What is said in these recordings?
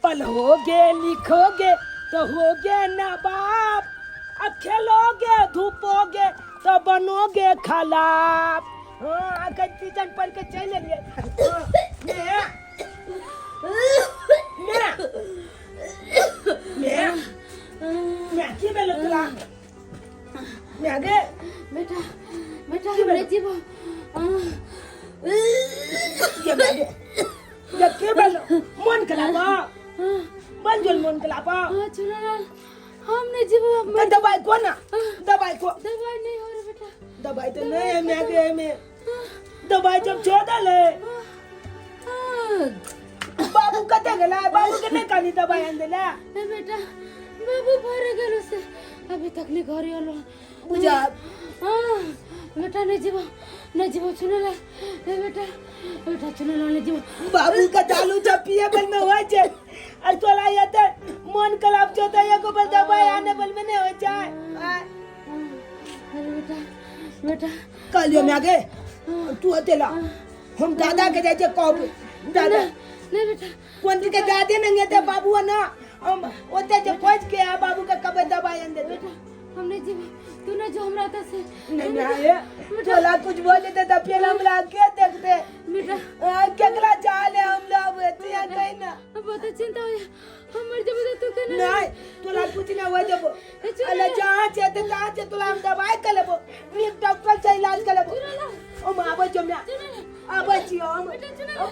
पढ़ोगे लिखोगे तो होगे नवाब, अब खेलोगे धूपोगे तो बनोगे खलाब। हाँ ट्यूशन पढ़ के चले लिए। मैं की बेलो तुला मैं आगे बेटा बेटा हमरे जीव ये के बेलो मन कलाबा बन जोल मन कलाबा चुना हमने जीव तो दवाई को ना दवाई को दवाई नहीं हो रहा बेटा दवाई तो नहीं है मैं के में दवाई जब छोड़ ले बाबू कते गला बाबू के नहीं कानी दवाई अंदला बेटा बाबू भर गेलो से अभी तक नहीं घर आलो बुझा बेटा नहीं जीव सुनला बेटा बेटा सुनला नहीं जीव बाबू का दालू जब पिए बल में हो जाए और तोला ये तो मन कलाप जोता ये को बल दवाई आने बल में नहीं हो जाए। अरे बेटा बेटा कल ये में आगे तू अकेला हम दादा के जाए कब दादा नहीं बेटा कौन के दादे नहीं थे बाबू ना हम ओते जब पहुंच के आ बाबू का कब दवाई आन दे बेटा हमने जीव तू ना जो हमरा था से नहीं आए तोला कुछ बोले थे तब पहले हम ला के देखते बेटा केकला चाले हम लोग तिया कहीं ना बहुत चिंता हो हमर जब तू के नहीं तोला कुछ ना हुआ जब अल्लाह जहां से तोला हम दवाई कर लेबो एक डॉक्टर से इलाज कर लेबो हम आबे जो मैं आबे छी हम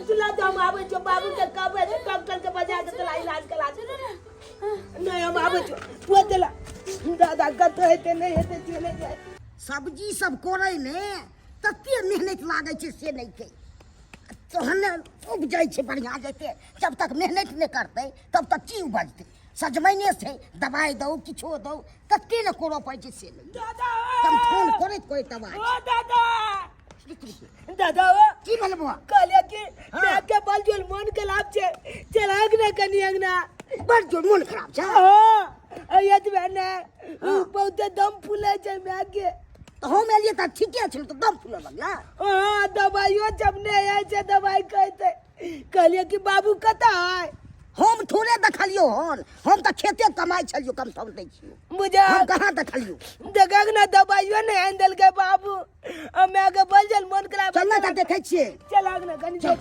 तुला तो हम आबे जो बाबू के कब डॉक्टर के बजा के तोला इलाज करा नहीं हम आबे जो तू तेला दादा कत हेते नहीं हेते चले जाए सब्जी सब कोड़ै ने तते मेहनत लागे छे से नहीं के तहन उपजै छे बढ़िया जते जब तक मेहनत नहीं करते तब तक की उपजते सजमैने से दवाई दो किछो दो तते न कोड़ो पड़ै छे से नहीं दादा कम फोन करैत कोई दवाई ओ दादा दादा की बोलबो कहले कि मैं के बल जोल मन के लाभ छे चलाक न कनी अंगना बड़ जो मन खराब छे हां अयत बने बहुत दम फूले छे मैं के तो हम एलिए त ठीके छल तो दम फूले लगला हां दवाइयो जब नहीं आए छे दवाई कहते कहले कि बाबू कता है हम थोड़े देखलियो हन हम त खेते कमाई छलियो कम सम दै छियो मुझे हम कहां देखलियो देखक ना दवाइयो नहीं आंदल के बाबू मैं के बल जल मन खराब चलना त देखै छियै चलाक न कनी चल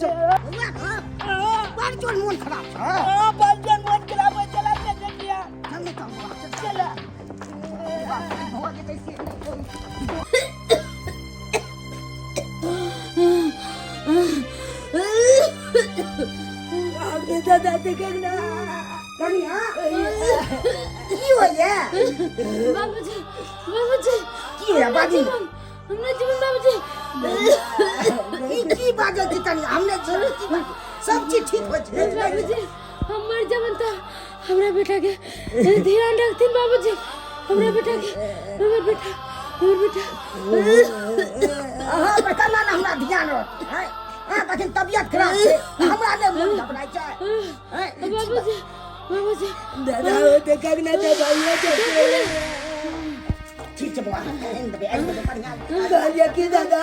बड़ जो मन खराब छ हां बल जल मन खराब है चलाक न देखिया चलने त चला हो के कैसे आगे दादा देखक ना कनिया की होय बाबूजी की है बाजी हमने जीवन बाबूजी की बाजो की तनी हमने जरूर की सब चीज ठीक हो जाए बाबूजी हमर जवन त हमरा बेटा के ध्यान रखथिन बाबूजी हमरा बेटा के हमर बेटा हां बेटा ना हमरा ध्यान रख है हां लेकिन तबीयत खराब है हमरा ने मन घबराई जाए बाबूजी दादा वो देखक ना दवाइयो चले ठीक है बाबा एंड बढ़िया कहलिए कि दादा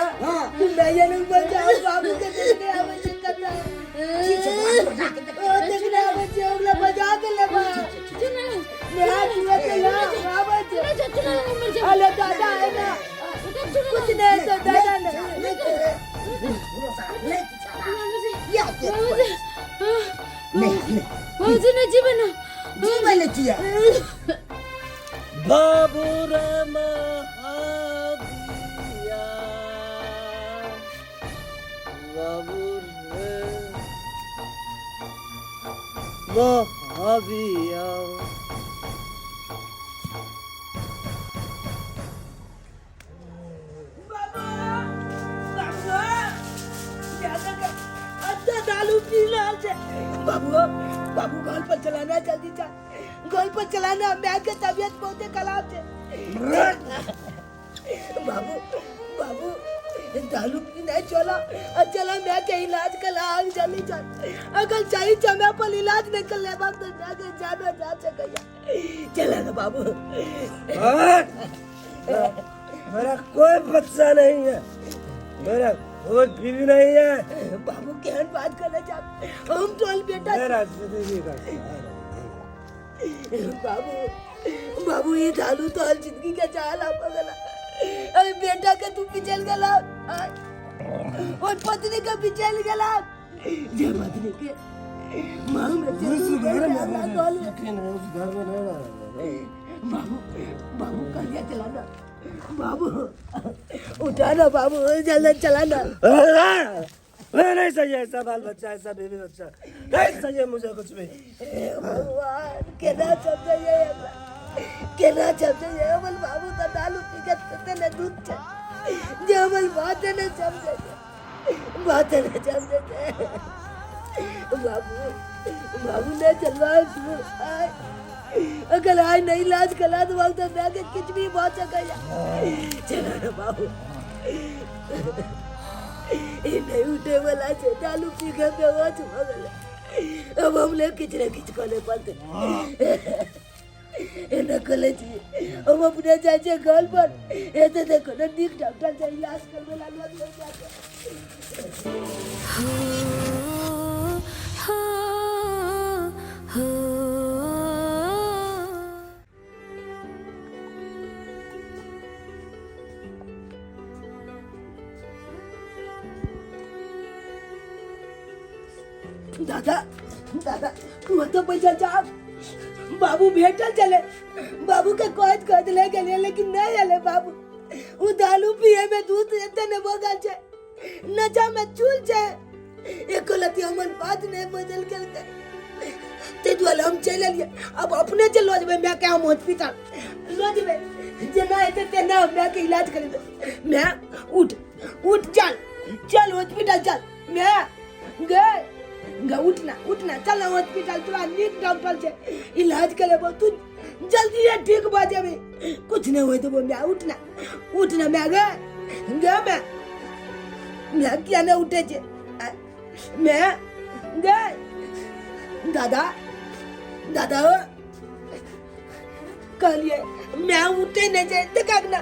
मैं ये नहीं बचाओ बाबू के देखने आवश्यकता ठीक है बाबा ओ देखने आवश्यक हमरा बजा के ले बा मैं तुझे चला बाबा अरे दादा है ना कुछ नहीं तो दादा नहीं बाबूजी ने जीवन किया बाबू रमाविया बाबू रमाविया बाबू बाबू घर पर चलाना जल्दी चल घर पर चलाना मैं के तबीयत बहुत खराब है बाबू बाबू दारू पी नहीं चला चला मैं के इलाज का लाग जल्दी चल अगर चाहिए समय पर इलाज नहीं कर ले बाप तो मैं के जाना जा सकेगा चला ना बाबू मेरा कोई बच्चा नहीं है मेरा वो बीवी नहीं है। बाबू केहन बात करना चाहते हम तोल बेटा बाबू बाबू ये ढालू तो हर जिंदगी का चाल आप गला अरे बेटा का तू पिछल गला और पत्नी का पिछल गला जब पत्नी के मां में बाबू बाबू कलिया चलाना बाबू उठाना बाबू जल्दी चलाना नहीं सही है, ऐसा बाल बच्चा ऐसा बेबी बच्चा नहीं सही है मुझे कुछ भी। भगवान केना समझे केना समझे अमल बाबू का दालू पीकत करते न दूध छ जे अमल बात न समझे बात न समझे बाबू बाबू ने चलवा अगर आज नहीं इलाज करा तो वक्त मैं के कुछ भी बहुत सकेगा चला ना बाबू ये नहीं उठे वाला से दालू पी के बेहोश हो गया अब हम ले किचरे किच कोले पड़ते ये न कोले जी हम अपने चाचे घर पर ये तो देखो ना दिख डॉक्टर से इलाज करने लगा दिया जाता दादा दादा वो तो पैसा जा बाबू भेटल चले बाबू के कोयत कोयत ले गेले लेकिन नहीं आले बाबू वो दालू पिए में दूध एते ने बगल छे नचा में चूल छे एको लती हमन बात नहीं बदल के ते दुआल हम चले लिए अब अपने चलो जबे मैं के हम हॉस्पिटल लो जबे जना है ते ना मैं के इलाज कर दे मैं उठ उठ चल हॉस्पिटल चल मैं गए उठना चल हॉस्पिटल तुरा नीक डॉक्टर छे इलाज करे तू जल्दी से ठीक हो जाबे कुछ नहीं होय तो मैं उठना मैं गए मैं क्या ना उठे छे मैं गए दादा कहलिए मैं उठे नहीं जाए तो कागना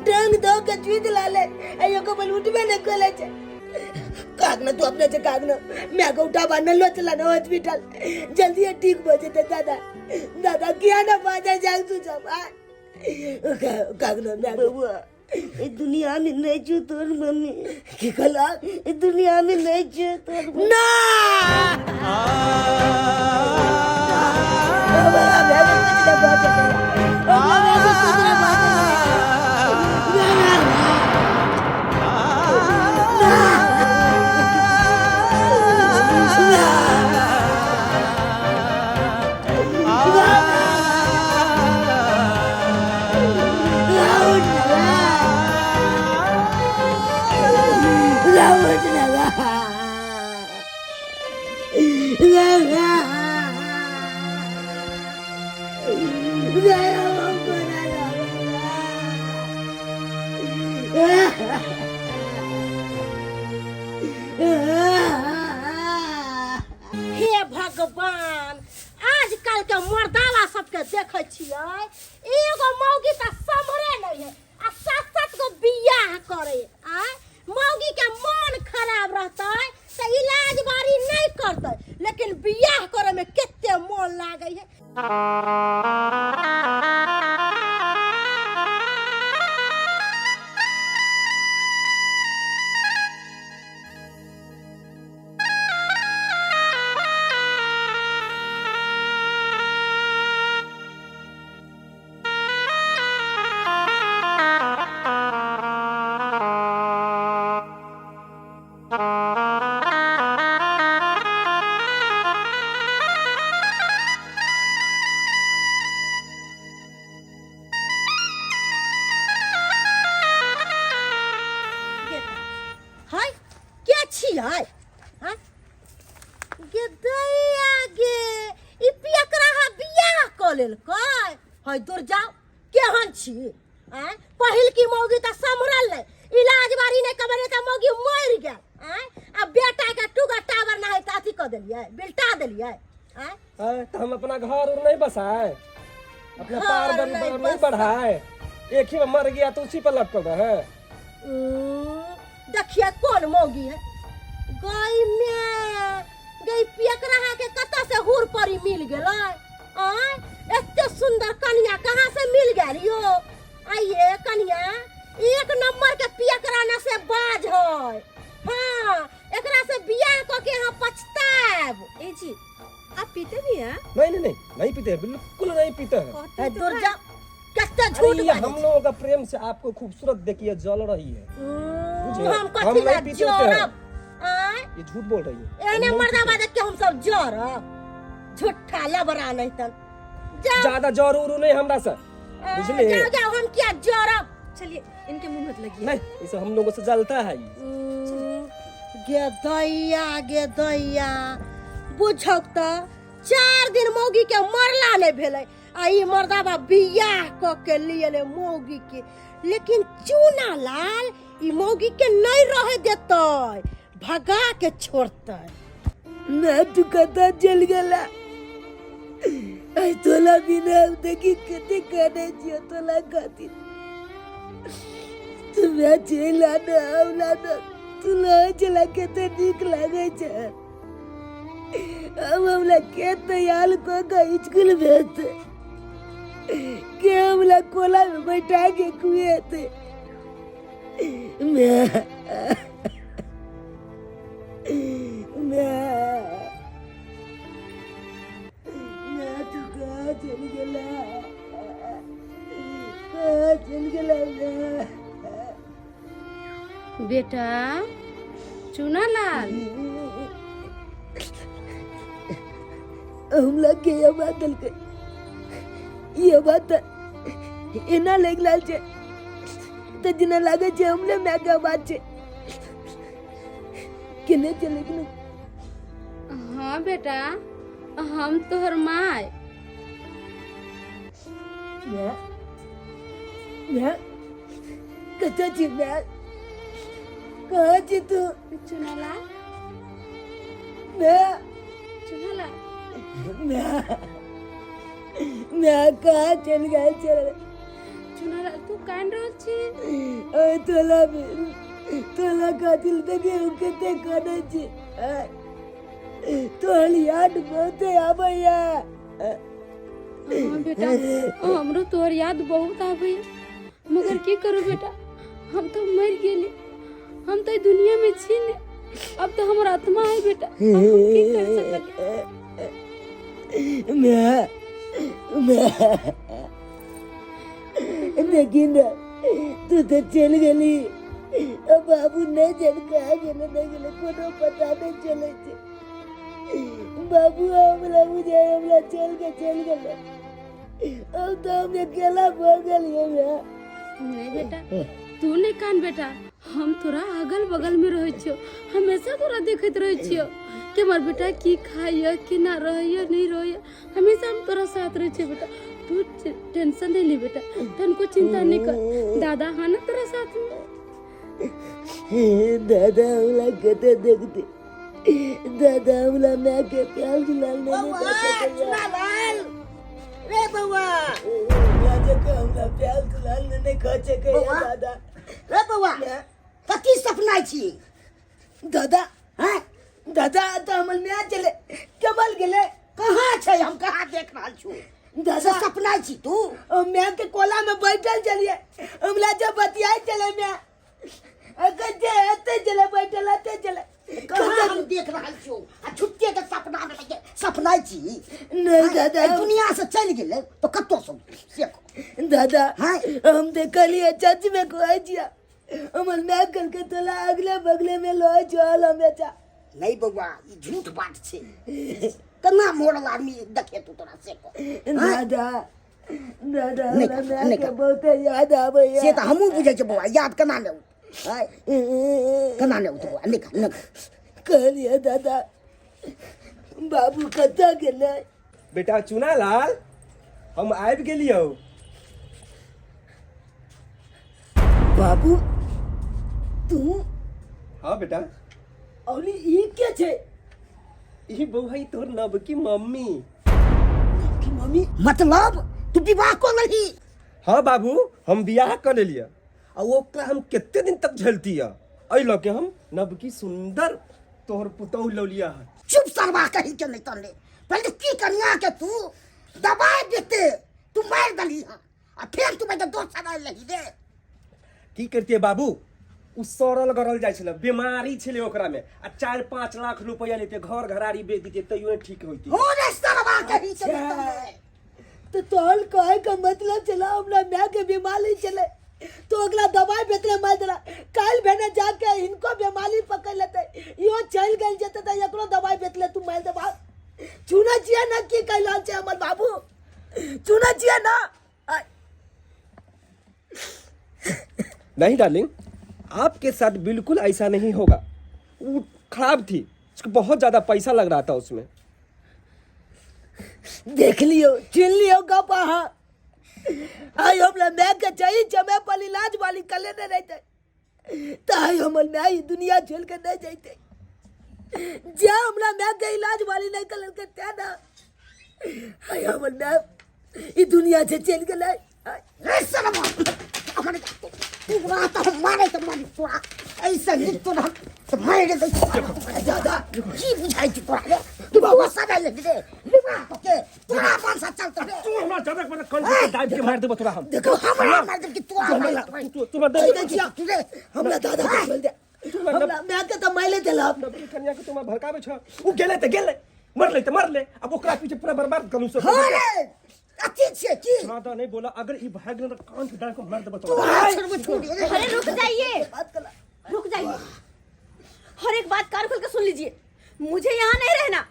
डंग दो के जीत लाले आयो को बल उठबे न कोले छे कागना तू अपने से कागना मैं को उठा बांध लो चला ना हॉस्पिटल जल्दी है ठीक बजे ते दादा किया ना बाजा जाग तू सब कागना मैं बबुआ इस दुनिया में नहीं छू तोर मम्मी की कला इस दुनिया में नहीं छू तोर ना मैं कुछ ना बात हे भगवान आजकल के मर्दावा सबके देखे छियै एगो मौगी त संभरे नहीं है आ सात गो बियाह करे आ मौगी के मन खराब रहता है तो इलाज बारी नहीं करते लेकिन बियाह करे में कितने मन लागे है दूर जाओ केहन छी पहिल की मौगी त संभरल नहीं इलाज बारी नहीं कबरे त मौगी मर गेल अब बेटा के टुगा टावर ना है त अथी क देलिए बिल्टा देलिए तो हम अपना घर और नहीं बसाए अपना पार नहीं बढ़ाए एक ही में मर गया तो उसी पर लटक है देखिए कौन मौगी है गई में गई पियक रहा के कत से हुर परी मिल गेलै आय एते सुंदर कन्या कहाँ से मिल गेलियो आइए कन्या एक नंबर के पियक रहना से बाज है हाँ एकरा से बियाह क के हम पछताब ए जी आप पीते भी हैं? नहीं पीते हैं, बिल्कुल नहीं पीते हैं। दूर जा कितना झूठ अरे हम लोगों का प्रेम से आपको खूबसूरत देखिए जल रही है। हम कथी ला नहीं पीते होते हैं। जोरब आय ये झूठ बोल रही है। एने मर्दाबा देख के हम सब जोरब झूठा लबरा नहीं तन जा ज्यादा जरूर नहीं हमरा से, बुझले? जाओ जाओ हम क्या जोरब चलिए इनके मुंह मत लगिए। नहीं, इसे हम लोगों से जलता है ये। गे दैया बुझक त 4 दिन मौगी के मरला नहीं भेलै आ ई मर्दाबा बियाह क के लिए ले मौगी के लेकिन चूना लाल ई मौगी के नहीं रहे देतै भगा के छोड़तै मैं तू कता चल गेला आई तोला बिना देखी कते काने जियो तोला खातिर तू मैं चला ना आवला ना तोला चला केते नीक लागे छ हमला के तैयार को का स्कूल भेजते के हमला कोला में बैठा के कुए थे मैं तू कहाँ चल गेला मैं बेटा चूना लाल हमला के ये बात के ये बात एना लेग लाल छे त जना लागे छे हमले मैं का बात छे केने चले गेल हाँ बेटा हम तोहर माय मैं कता छी मैं कहाँ छी तू चूना लाल मैं चूना लाल मैं कहाँ चल गया चल चूना लाल तू कान रहल छी तोला कातिल देखे केते काने छी तोहर याद बहुते आबैया हाँ बेटा हमरो तोहर याद बहुत आवे मगर की करू बेटा हम तो मर गेली हम तो दुनिया में छी ने अब तो हमारा आत्मा है बेटा हम की कर सकते लेकिन तू तो चल गली अब बाबू नहीं चल कहा गेले नहीं गेले कोनो पता नहीं चले छे बाबू हमला चल गेले अब तो हम अकेला पड़ गलिए मैं नहीं बेटा तू नहीं कान बेटा हम तोरा अगल बगल में रहे छियो हमेशा तोरा देखत रहे छियो कि हमार बेटा की खाइए कि ना रहिए नहीं रहिए हमेशा हम तोरा साथ रहे छियो बेटा तू टेंशन नहीं ले बेटा तनको चिंता नहीं कर दादा हाँ ना तोरा साथ में दादा हमला कते देखते दादा हमला मैं के प्यार दुलाल नहीं रे बउआ राजा का हमला प्यार दुलाल नहीं खचे के दादा रे बउआ कथी सपना छी दादा हैं दादा तो हमल में आ चले कमल गेले कहाँ छै हम कहाँ देख रहल छु दादा सपना छी तू मैं के कोला में बैठल चलिए हमला जब बतियाई चले मैं कते अते चले बैठल अते चले कहाँ हम देख रहल छु आ छुट्टी के सपना में लगे सपना छी नहीं दादा दुनिया से चल गेले तो कतो से दादा हाँ हम देखलिए चच में को आई जिया हमल मैं कल के तोला अगले बगले में लोए चल हमेशा नहीं बउआ ई झूठ बात छे कना मोड़ल आदमी देखे तू तोरा से को दादा दादा नहीं हमरा नहीं के बहुत याद आवे से त हमहु बुझै छै बउआ याद कना ने हाय कना ने तो निक कहलिए दादा बाबू कता गेले बेटा चूना लाल हम आबि गेलियो। बाबू तू हाँ बेटा और ई के छे ई बउहाई तोर नब की मम्मी। कि मम्मी मतलब तू विवाह को नहीं हाँ बाबू हम बियाह कर लिया और ओकरा हम कितने दिन तक झेलती है आई लगे हम नब की सुंदर तोहर पुतौ लौलिया है। चुप सरवा कहीं के नहीं तने पहले की कनिया के तू दबाए देते तू मार दली हां आ फिर तू बेटा दोस्त सगाई लही दे की करते बाबू उ सरल गरल जाय छले बीमारी छले ओकरा में आ 4-5 लाख रुपया लेते घर घरारी बेच देते तइयो ठीक होती। हो रे सरवा कहीं के नहीं तने तो तोल कहे का मतलब चला हमरा मैं के बीमारी चले तो अगला दवाई बेतले मार देला काल भेने जाके इनको बीमारी पकड़ लेते यो चल गल जते त एकरो दवाई बेतले तू मार दे बात चुना चिया ना की कैला छे हमर बाबू चुना चिया ना नहीं डार्लिंग आपके साथ बिल्कुल ऐसा नहीं होगा। वो खराब थी उसको बहुत ज्यादा पैसा लग रहा था उसमें। देख लियो चिन लियो गपा आई हमला मैं के चाहिए चमे पर इलाज वाली कले ने रहते ताई हमल में आई दुनिया छोड़ के नहीं जाते जे हमला मैं के इलाज वाली नहीं कल के त्या ना आई हमल में ई दुनिया से चल गए रे सरवा हमारे तू रात मारे तो मारी तोरा ऐसा नहीं तोरा तो मारे दे दादा जी बुझाई छी तोरा रे तू बाबा सगाई ले दे विवाह के तोरा पास चल तो रे तू हमरा ज्यादा कर कल के डाइव के मार देबो तोरा हम। देखो हमरा मार दे कि तोरा तू मत दे तू रे हमला दादा को बोल दे हमला मैं के तो माइले देला नबी कन्या के तुम भड़कावे छ उ गेले त गेले मर ले अब ओकरा पीछे पूरा बर्बाद करू सब। हो रे अच्छी छे की ज्यादा नहीं बोला अगर ई भाग न कान के डाल को मार देबो तोरा तोरा। छोड़ छोड़ अरे रुक जाइए, बात कला रुक जाइए और एक बात कान खोल के सुन लीजिए, मुझे यहाँ नहीं रहना,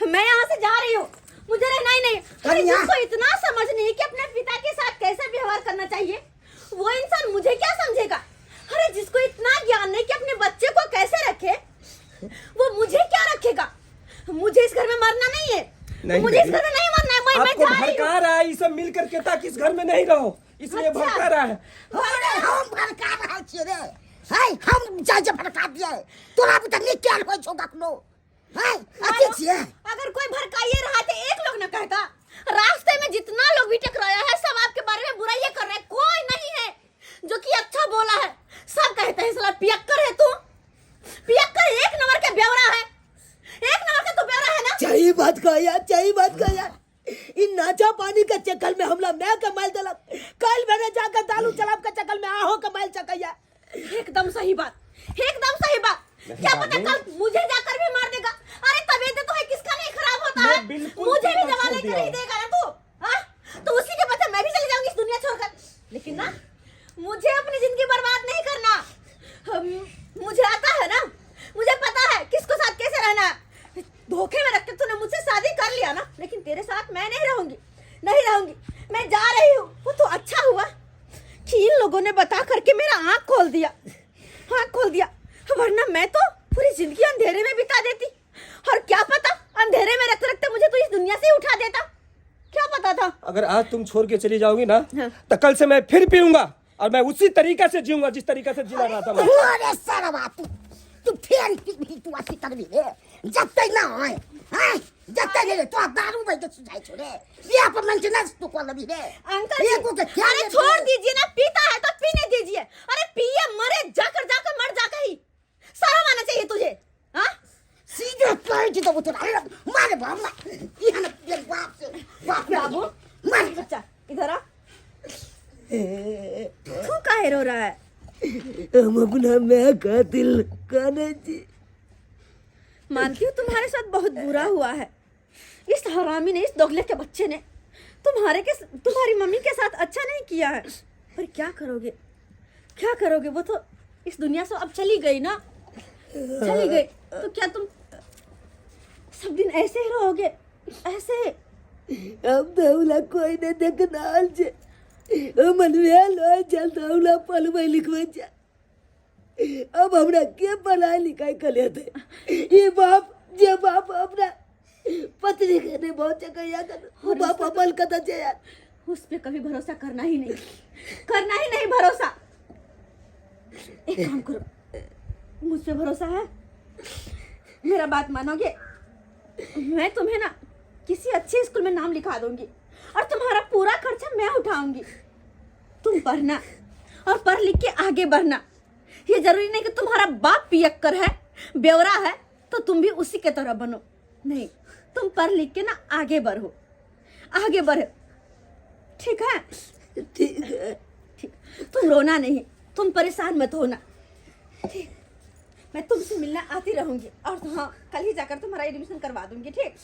मैं यहाँ से जा रही हूँ, मुझे रहना ही नहीं। अरे जिसको इतना समझ नहीं कि अपने पिता के साथ कैसे व्यवहार करना चाहिए वो इंसान मुझे क्या समझेगा। अरे जिसको इतना ज्ञान नहीं कि अपने बच्चे को कैसे रखे वो मुझे क्या रखेगा। मुझे इस घर में मरना नहीं है, मुझे इस घर में नहीं मरना है। मैं आपको जा रही हूँ। भड़का रहा है ये सब मिल करके ताकि इस घर में नहीं रहो इसलिए अच्छा। भड़का रहा है। अरे हम भड़का रहा छी रे हाय हम जाय भड़का दिया तोरा भी तक क्या होय छो कखनो हाय अच्छी छी अगर कोई भड़काइए रहा तो एक लोग न कहता। रास्ते में जितना लोग भी टकराया है सब आपके बारे में बुराइयां कर रहे हैं, कोई नहीं है जो कि अच्छा बोला है। सब कहते हैं साला पियक्कर है तू, पियक्कर एक नंबर का ब्यौरा है, एक नंबर का तो ब्यौरा है ना। चाहिए बात का यार इन नाचा पानी के चक्कर में हमला मैं कमाल दलक कल मैंने जाकर दालू चलाब के चक्कर में आहो कमाल चकैया। एकदम सही बात, एकदम सही बात। क्या पता कल मुझे जाकर भी मार देगा। अरे तबीयत तो है किसका नहीं खराब होता है, मुझे भी दवा लेकर नहीं देगा ना तू। हाँ तो उसी के पता मैं भी चली जाऊंगी इस दुनिया छोड़कर, लेकिन ना मुझे अपनी जिंदगी बर्बाद नहीं करना। मुझे आता है ना, मुझे पता है किसको साथ कैसे रहना है। धोखे में रखते तूने मुझसे शादी कर लिया ना, लेकिन तेरे साथ मैं नहीं रहूंगी, नहीं रहूंगी। मैं जा रही हूँ। वो तो अच्छा हुआ कि इन लोगों ने बता करके मेरा आँख खोल दिया, आँख खोल दिया, वरना मैं तो पूरी जिंदगी अंधेरे में बिता देती। और क्या पता अंधेरे में रखते रखते मुझे तो इस दुनिया से ही उठा देता, क्या पता था। अगर आज तुम छोड़ के चली जाओगी ना हाँ। तो कल से मैं फिर पीऊंगा और मैं उसी तरीका से जीऊंगा जिस तरीका से जीना रहा था मैं। अरे सरवा तू फिर भी तू अच्छी कर भी रे जब तक ना होए हां जब तक रे तो दारू भाई तो सुझाई छोड़े ये पर मेंटेनेंस तो कर लबी रे अंकल ये को जी, क्या अरे छोड़ दीजिए ना, पीता है तो पीने दीजिए। अरे पिए मरे जाकर जाकर मर जाकर ही शर्म आना चाहिए तुझे। हाँ सीधे पलट तो तो मारे बाबा ये ना ये बाप से बाप बाबू मार बच्चा इधर आ। तू काहे रो रहा है। हम अपना मैं कातिल काने जी मानती हूँ तुम्हारे साथ बहुत बुरा हुआ है। इस हरामी ने, इस दोगले के बच्चे ने तुम्हारी मम्मी के साथ अच्छा नहीं किया है। पर क्या करोगे, क्या करोगे। वो तो इस दुनिया से अब चली गई ना, चली गई तो क्या तुम सब दिन ऐसे ही रहोगे, ऐसे। अब दौला कोई ने देखना हाल छे मन वेल हो चल दौला पलवे लिखवे जा। अब हमरा के पढ़ाई लिखाई कर थे ये बाप जे बाप अपना पत्नी के ने बहुत चकैया कर वो बाप अमल कता छे यार। उस पे कभी भरोसा करना ही नहीं, करना ही नहीं भरोसा। एक काम करो, मुझ पे भरोसा है, मेरा बात मानोगे। मैं तुम्हें ना किसी अच्छे स्कूल में नाम लिखा दूंगी और तुम्हारा पूरा खर्चा मैं उठाऊंगी। तुम पढ़ना और पढ़ लिख के आगे बढ़ना। ये जरूरी नहीं कि तुम्हारा बाप पियक्कर है, बेवरा है, तो तुम भी उसी के तरह बनो। नहीं, तुम पढ़ लिख के ना आगे बढ़ो, आगे बढ़ो, ठीक है? ठीक है। ठीक, तुम रोना नहीं, तुम परेशान मत होना, ठीक? मैं तुमसे मिलने आती रहूंगी और हाँ, कल ही जाकर तुम्हारा एडमिशन करवा दूंगी, ठीक?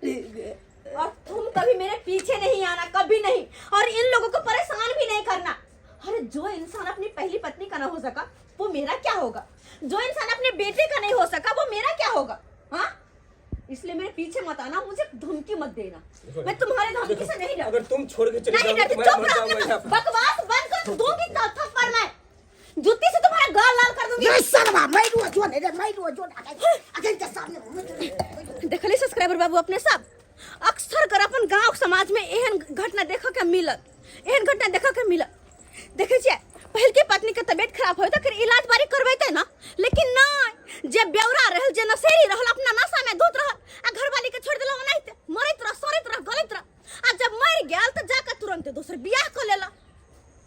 ठीक है। और तुम कभी मेरे पीछे नहीं आना, कभी नहीं, और इन लोगों को परेशान भी नहीं करना। अरे जो इंसान अपनी पहली पत्नी का ना हो सका वो मेरा क्या होगा, जो इंसान अपने बेटे का नहीं हो सका वो मेरा क्या होगा? हाँ, इसलिए मेरे पीछे मत आना, मुझे धमकी मत देना, मैं तुम्हारे धमकी से नहीं डरती। अगर तुम छोड़ के चले नहीं जाओगे डरती, तो मैं चुप मर रहो, जाऊंगा यहाँ पे। बकवास बंद कर दूंगी थप्पड़ मैं, जुत्ती से तुम्हारा गाल लाल कर दूंगी। ये सरवा मैरू जो ने रे मैरू जो अगल के सामने देखली सब्सक्राइबर बाबू अपने सब अक्सर कर अपन गांव समाज में एहन घटना देखा के मिलत, एहन घटना देखा के मिलत। देखे छियै पहल के पत्नी के तबियत खराब होय तो फिर इलाज बारी करबैते ना, लेकिन नहीं, जे बेवरा रहल, जे नशेड़ी रहल, अपना नशा में धुत रहल आ घरवाली के छोड़ देला, ओनाहिते मरैत रह, सड़ैत रह, गलैत रह, आ जब मर गेल तो जाकर तुरंत दोसर बियाह कर लेला,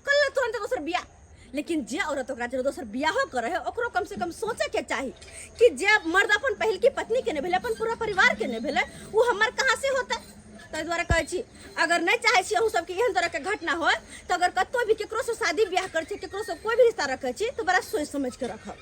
कर ले तुरंत दोसर बियाह। लेकिन जे औरत ओकरा जे दोसर बियाह करे है ओकरो कम से कम सोचे के चाही कि जे मर्द अपन पहल की पत्नी के ने भेले, अपन पूरा परिवार के ने भेले, वो हमर कहाँ से होता? ताहि द्वारा कहै छी, अगर नहीं चाहे छी अहूँ सबके एहन तरह के घटना हो, तो अगर कतो भी केकरो से शादी ब्याह कर छी, केकरो से कोई भी रिश्ता रखे छी, तो बड़ा सोच समझ के रखब।